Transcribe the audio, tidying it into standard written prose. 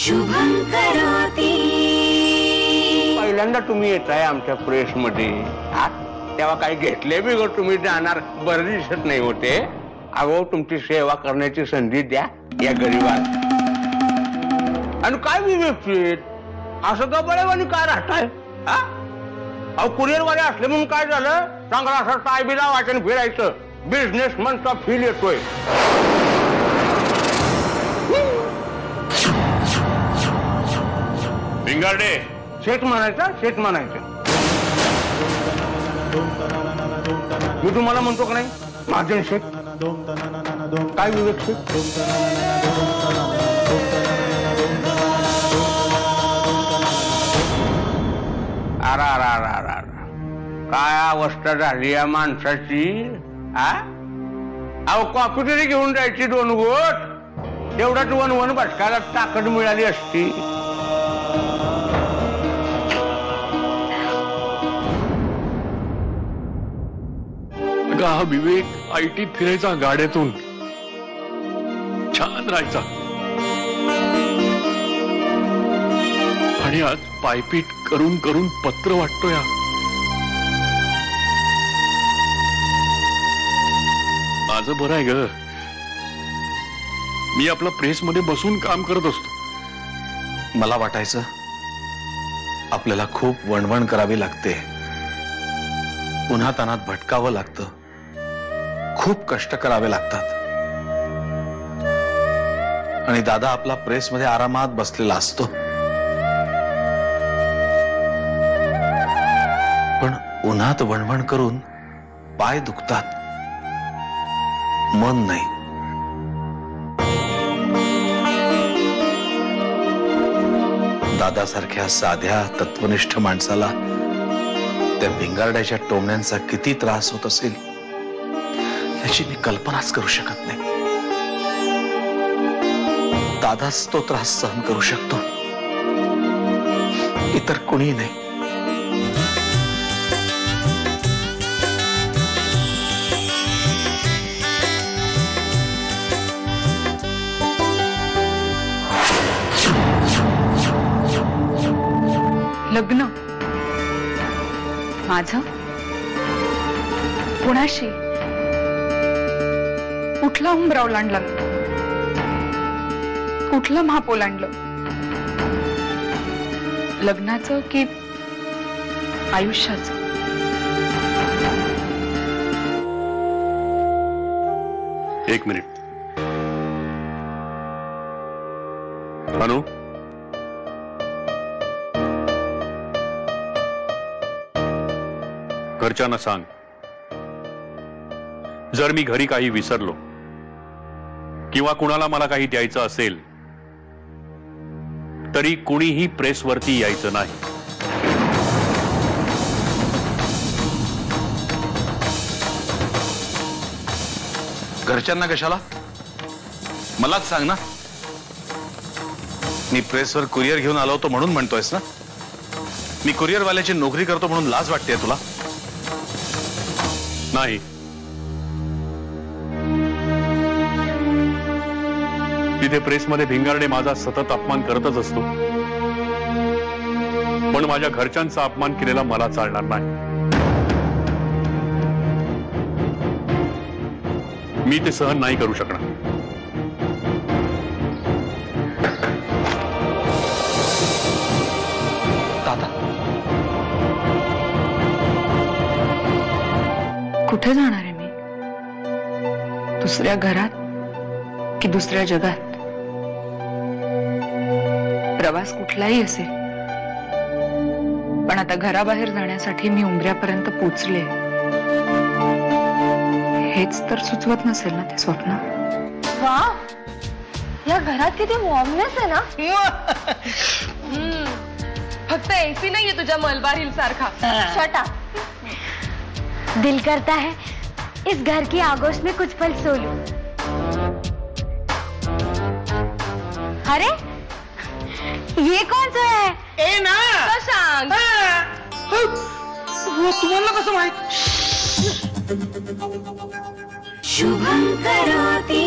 शुभं करोति। पहिल्यांदा तुम्ही येताय आमच्या प्रेस मध्ये, तेव्हा काही घेतले बिघड तुम्ही जाणार बरं दिसत नाही होते. अगो तुमची सेवा करण्याची संधी द्या या गरीबाला. आणि काय विवेक असं का बळेवानी काय राहताय? अहो कुरिअर वाले असले म्हणून काय झालं? चांगला असं टायबीला वाचन फिरायचं, बिझनेसमनचा फील येतोय. भिंगारडे शेठ म्हणायचं, शेठ म्हणायचं. मी तुम्हाला म्हणतो का नाही महाजन शेठ? काय विवेक शेठ? अरा काय अवस्था झाली या माणसाची. अहो कॉफी तरी घेऊन जायची 2 गोट, तेवढाच वन बसकायला ताकद मिळाली असती. हा विवेक आयटीत फिरायचा गाड्यातून, छान राहायचा. आणि आज पायपीट करून करून पत्र वाटतोय. माझं बरं आहे ग, मी आपला प्रेस मध्ये बसून काम करत असतो. मला वाटायचं आपल्याला खूप वणवण करावी लागते, उन्हातानात भटकावं लागतं, खूप कष्ट करावे लागतात. आणि दादा आपला प्रेस मध्ये आरामात बसलेला असतो. पण उन्हात वणवण करून पाय दुखतात, मन नाही. दादासारख्या साध्या तत्वनिष्ठ माणसाला त्या भिंगारड्याच्या टोमण्यांचा किती त्रास होत असेल याची मी कल्पनाच करू शकत नाही. दादाच तो त्रास सहन करू शकतो, इतर कोणी नाही. लग्न माझं कुणाशी? कुठला उंबरा ओलांडला, कुठलं महाप ओलांडलं? लग्नाचं की आयुष्याचं? एक मिनिट अनु, घरच्यांना सांग, जर मी घरी काही विसरलो किंवा कुणाला मला काही द्यायचं असेल तरी कुणीही प्रेसवरती यायचं नाही. घरच्यांना कशाला? मलाच सांग ना. मी प्रेसवर कुरिअर घेऊन आलो होतो म्हणून म्हणतोयस ना? मी कुरिअरवाल्याची नोकरी करतो म्हणून लाज वाटते तुला? नाही, तिथे प्रेसमध्ये भिंगारडे माझा सतत अपमान करतच असतो, पण माझ्या घरच्यांचा अपमान केलेला मला चालणार नाही. मी ते सहन नाही करू शकणार. दादा कुठे जाणार आहे मी? दुसऱ्या घरात की दुसऱ्या जगात? प्रवास कुठलाही असेल, पण आता घराबाहेर जाण्यासाठी मी उंबऱ्यापर्यंत पोचले. हेच तर सुचवत नसेल ना ते स्वप्न? वा, या घरात किती वॉर्मनेस आहे ना. फक्त एसी नाहीये तुझ्या मलबार हिल सारखा. Shut up. दिल करता है इस घर की आगोश में कुछ पल सो लूं. अरे ये कौन सा है? ए ना सांग. तुम्हाला कसं माहित? शुभं करोति।